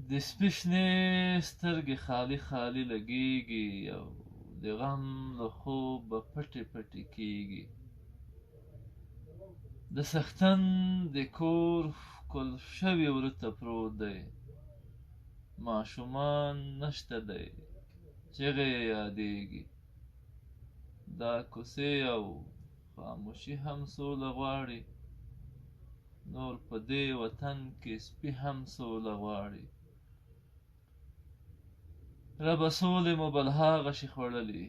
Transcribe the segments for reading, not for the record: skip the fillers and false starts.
د سپي شنې سترګې خالي خالي لګېږي او د غم له خوبه پټې پټې کېږي. د څښتن د کور قلف شوي وره ته پروت دی، ماشومان نشته دی چغې یې یادېږي. دا کوڅې او خاموشي هم سوله غواړي، نور په دې وطن کې سپي هم سوله غواړي. ربه سولې مو بلها غشي خوړلي،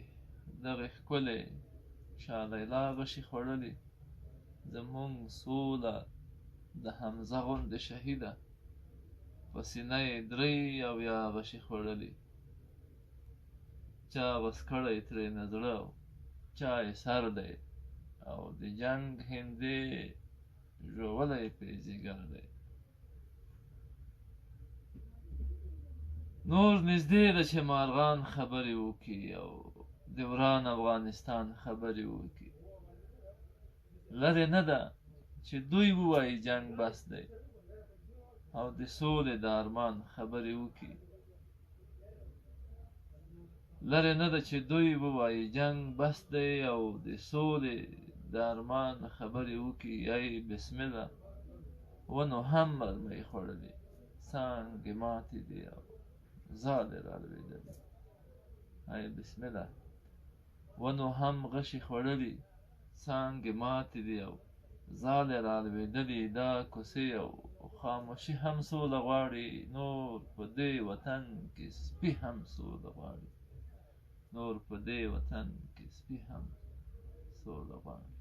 دغې ښکلې شاه لیلا غشي خوړلي. زمونږ سوله د حمزه غوندې شهیده، په سینه یې 3 غشي خوړلي. چا غوڅ کړی ترېنه زړه او چا یې سر دی، او د جنګ هندې ژولی پې ځیګر دی. نور نږدې ده چې مارغان خبرې وکړي او د وران افغانستان خبرې وکړي. لرې نه ده چې دوی ووایي جنګ بس دی او د سولې د ارمان خبرې وکړي. لرې نه ده چې دوی ووایي جنګ بس دی او د سولې د ارمان خبرې وکړي. ای بسم الله، ونو هم مرمۍ خوړلي، څانګې ماتې دي او زالې رالوېدلې. ای بسم الله، ونو هم غشي خوړلي، څانګې ماتې دي او زالې رالوېدلې. دا کوڅې او خاموشي هم سوله غواړي، نور په دې وطن کې سپي هم سوله غواړي. نور په دې وطن کې سپي هم سوله غواړي.